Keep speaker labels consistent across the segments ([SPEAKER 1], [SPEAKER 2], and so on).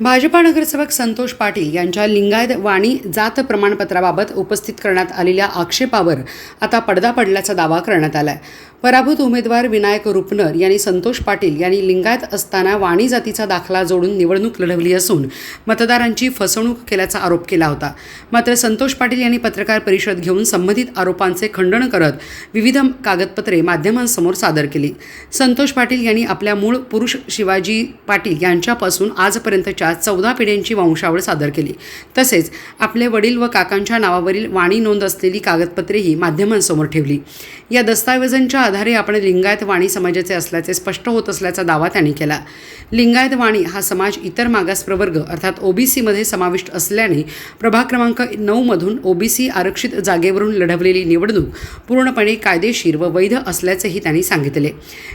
[SPEAKER 1] भाजपा नगरसेवक संतोष पाटील यांच्या लिंगायत वाणी जात प्रमाणपत्राबाबत उपस्थित करण्यात आलेल्या आक्षेपावर आता पडदा पडल्याचा दावा करण्यात आला आहे। पराभूत उमेदवार विनायक रुपनर यांनी संतोष पाटील यांनी लिंगायत असताना वाणी जातीचा दाखला जोडून निवडणूक लढवली असून मतदारांची फसवणूक केल्याचा आरोप केला होता। मात्र संतोष पाटील यांनी पत्रकार परिषद घेऊन संबंधित आरोपांचे खंडन करत विविध कागदपत्रे माध्यमांसमोर सादर केली। संतोष पाटील यांनी आपल्या मूळ पुरुष शिवाजी पाटील यांच्यापासून आजपर्यंतच्या 14 पिढ्यांची वंशावळ सादर केली। तसेच आपले वडील व काकांच्या नावावरील वाणी नोंद असलेली कागदपत्रेही माध्यमांसमोर ठेवली। या दस्तावेजांच्या आधारे आपण लिंगायत वाणी समाजाचे असल्याचे स्पष्ट होत असल्याचा दावा त्यांनी केला। लिंगायत वाणी हा समाज इतर मागास प्रवर्ग अर्थात ओबीसीमध्ये समाविष्ट असल्याने प्रभाग क्रमांक 9 मधून ओबीसी आरक्षित जागेवरून लढवलेली निवडणूक पूर्णपणे कायदेशीर व वैध असल्याचेही त्यांनी सांगितले।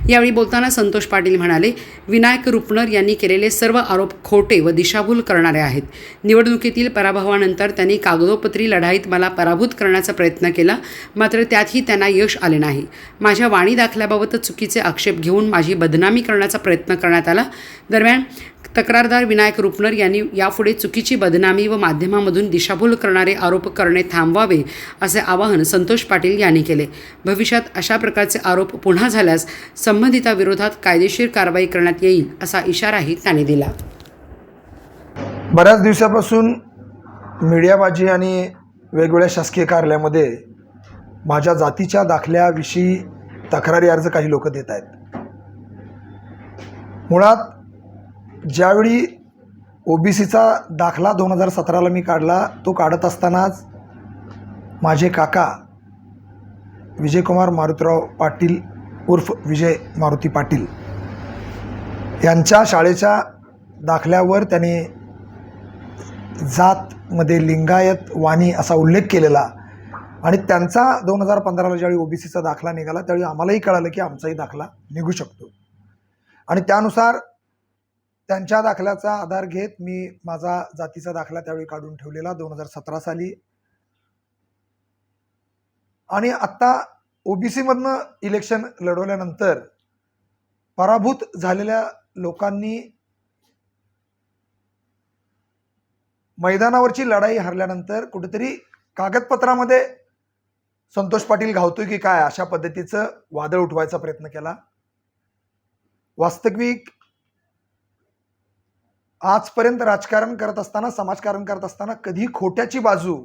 [SPEAKER 1] यावेळी बोलताना संतोष पाटील म्हणाले, विनायक रुपनर यांनी केलेले सर्व आरोप खोटे व दिशाभूल करणारे आहेत। निवडणुकीतील पराभवानंतर त्यांनी कागदोपत्री लढाईत मला पराभूत करण्याचा प्रयत्न केला, मात्र त्यातही त्यांना यश आले नाही। माझ्या वाणी दाखल्याबाबत चुकीचे आक्षेप घेऊन माझी बदनामी करण्याचा प्रयत्न करण्यात आला। दरम्यान तक्रारदार विनायक रुपनर यांनी यापुढे चुकीची बदनामी व माध्यमांमधून दिशाभूल करणारे आरोप करणे थांबवावे असे आवाहन संतोष पाटील यांनी केले। भविष्यात अशा प्रकारचे आरोप पुन्हा झाल्यास संबंधिताविरोधात कायदेशीर कारवाई करण्यात येईल असा इशाराही त्यांनी दिला।
[SPEAKER 2] बऱ्याच दिवसापासून मीडियाबाजी आणि वेगवेगळ्या शासकीय कार्यालयामध्ये माझ्या जातीच्या दाखल्याविषयी तक्रारी अर्ज काही लोक देत आहेत। मुळात ज्यावेळी ओबीसीचा दाखला 2017ला मी काढला, तो काढत असतानाच माझे काका विजयकुमार मारुतीराव पाटील उर्फ विजय मारुती पाटील यांच्या शाळेच्या दाखल्यावर त्यांनी जातमध्ये लिंगायत वाणी असा उल्लेख केलेला आणि त्यांचा 2015ला ज्यावेळी ओबीसीचा दाखला निघाला त्यावेळी आम्हालाही कळालं की आमचाही दाखला निघू शकतो आणि त्यानुसार त्यांच्या दाखल्याचा आधार घेत मी माझा जातीचा दाखला त्यावेळी काढून ठेवलेला 2017 साली। आणि आत्ता ओबीसीमधनं इलेक्शन लढवल्यानंतर पराभूत झालेल्या लोकांनी मैदानावरची लढाई हरल्यानंतर कुठेतरी कागदपत्रामध्ये संतोष पाटील घावतोय की काय अशा पद्धतीचं वादळ उठवायचा प्रयत्न केला। वास्तविक आजपर्यंत राजकारण करत असताना, समाजकारण करत असताना कधी खोट्याची बाजू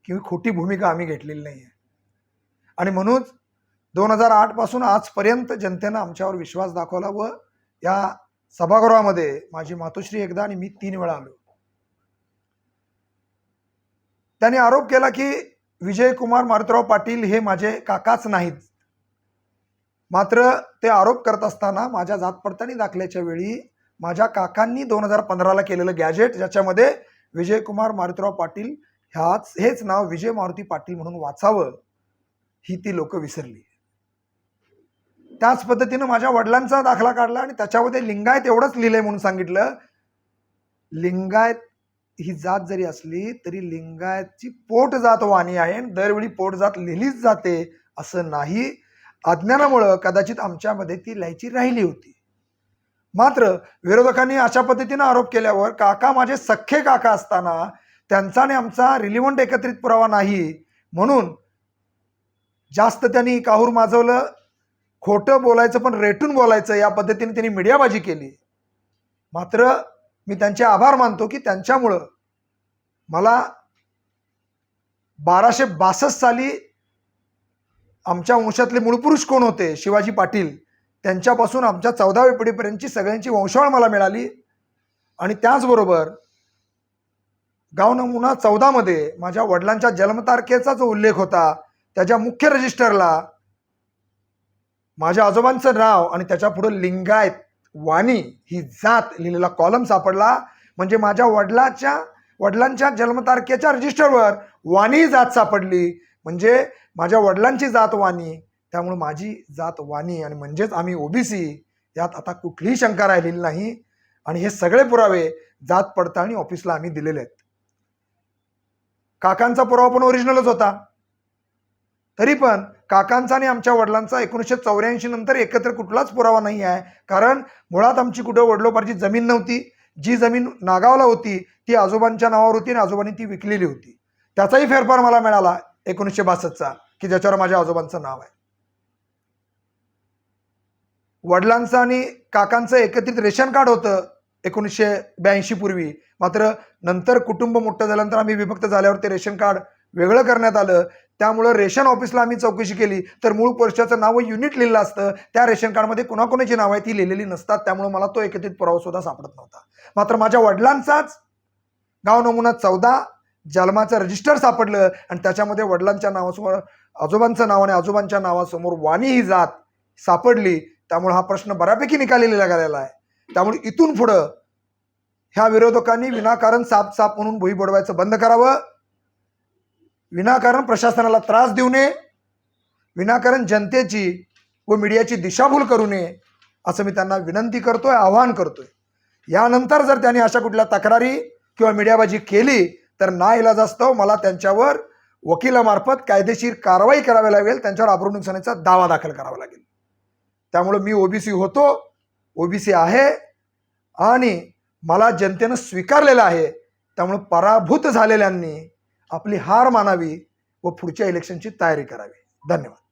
[SPEAKER 2] किंवा खोटी भूमिका आम्ही घेतलेली नाही आहे आणि म्हणून 2008 पासून आजपर्यंत जनतेनं आमच्यावर विश्वास दाखवला व या सभागृहामध्ये माझी मातोश्री एकदा आणि मी 3 वेळा आलो। त्यांनी आरोप केला की विजयकुमार मारुतीराव पाटील हे माझे काकाच नाहीत। मात्र ते आरोप करत असताना माझ्या जात पडताळणी दाखल्याच्या वेळी माझ्या काकांनी 2015ला केलेलं गॅजेट ज्याच्यामध्ये विजयकुमार मारुतीराव पाटील हेच नाव विजय मारुती पाटील म्हणून वाचावं ही ती लोक विसरली। त्याच पद्धतीनं माझ्या वडिलांचा दाखला काढला आणि त्याच्यामध्ये लिंगायत एवढंच लिहिलंय म्हणून सांगितलं। लिंगायत ही जात जरी असली तरी लिंगायतची पोट जात वाणी आहे आणि दरवेळी पोट जात लिहिलीच जाते असं नाही। अज्ञानामुळं कदाचित आमच्यामध्ये ती लिहायची राहिली होती। मात्र विरोधकांनी अशा पद्धतीनं आरोप केल्यावर काका माझे सख्खे काका असताना त्यांचा आणि आमचा रिलिव्हंट एकत्रित पुरावा नाही म्हणून जास्त त्यांनी काहूर माजवलं। खोटं बोलायचं पण रेटून बोलायचं या पद्धतीने त्यांनी मीडियाबाजी केली। मात्र मी त्यांचे आभार मानतो की त्यांच्यामुळं मला 1262 साली आमच्या वंशातले मूळपुरुष कोण होते शिवाजी पाटील त्यांच्यापासून आमच्या 14व्या पिढीपर्यंतची सगळ्यांची वंशावळ मला मिळाली आणि त्याचबरोबर गाव नमुना 14 मध्ये माझ्या वडिलांच्या जन्मतारखेचा जो उल्लेख होता त्याच्या मुख्य रजिस्टरला माझ्या आजोबांचं नाव आणि त्याच्या पुढे लिंगायत वाणी ही जात लिहिलेला कॉलम सापडला। म्हणजे माझ्या वडिलांच्या जन्मतारखेच्या रजिस्टरवर वाणी जात सापडली, म्हणजे माझ्या वडिलांची जात वाणी, त्यामुळे माझी जात वाणी आणि म्हणजेच आम्ही ओबीसी यात आता कुठलीही शंका राहिलेली नाही। आणि हे सगळे पुरावे जात पडताळणी ऑफिसला आम्ही दिलेले आहेत। काकांचा पुरावा पण ओरिजिनलच होता, तरी पण काकांचा आणि आमच्या वडिलांचा 1984 नंतर एकत्र कुठलाच पुरावा नाही आहे। कारण मुळात आमची कुठं वडिलोपार्जित जमीन नव्हती, जी जमीन नागावला होती ती आजोबांच्या नावावर होती आणि आजोबांनी ती विकलेली होती. त्याचाही फेरफार मला मिळाला 1962चा, की ज्याच्यावर माझ्या आजोबांचं नाव आहे. वडिलांचं आणि काकांचं एकत्रित रेशन कार्ड होतं 1982 पूर्वी. मात्र नंतर कुटुंब मोठं झाल्यानंतर आम्ही विभक्त झाल्यावर ते रेशन कार्ड वेगळं करण्यात आलं. त्यामुळं रेशन ऑफिसला आम्ही चौकशी केली तर मूळ पोस्टाचं नाव युनिट लिहिलं असतं. त्या रेशन कार्डमध्ये कुणाकुणाची नावं आहे ती लिहिलेली नसतात. त्यामुळे मला तो एकत्रित पुरावा सुद्धा सापडत नव्हता. मात्र माझ्या वडिलांचाच गाव नमुना 14 जन्माचं रजिस्टर सापडलं आणि त्याच्यामध्ये वडिलांच्या नावासमोर आजोबांचं नाव आणि आजोबांच्या नावासमोर वाणी ही जात सापडली. त्यामुळे हा प्रश्न बऱ्यापैकी निकाली गेलेला आहे. त्यामुळे इथून पुढं ह्या विरोधकांनी विनाकारण साप म्हणून भुई बुडवायचं बंद करावं. विनाकारण प्रशासनाला त्रास देऊ नये, विनाकारण जनतेची व मीडियाची दिशाभूल करू नये असं मी त्यांना विनंती करतोय, आवाहन करतोय. यानंतर जर त्यांनी अशा कुठल्या तक्रारी किंवा मीडियाबाजी केली तर नाइलाजास्तव मला त्यांच्यावर वकिलामार्फत कायदेशीर कारवाई करावी लागेल, त्यांच्यावर अब्रू नुकसानीचा दावा दाखल करावा लागेल. त्यामुळे मी ओबीसी होतो, ओबीसी आहे आणि मला जनतेनं स्वीकारलेलं आहे. त्यामुळे पराभूत झालेल्यांनी आपली हार मानावी व पुढच्या इलेक्शनची तयारी करावी. धन्यवाद.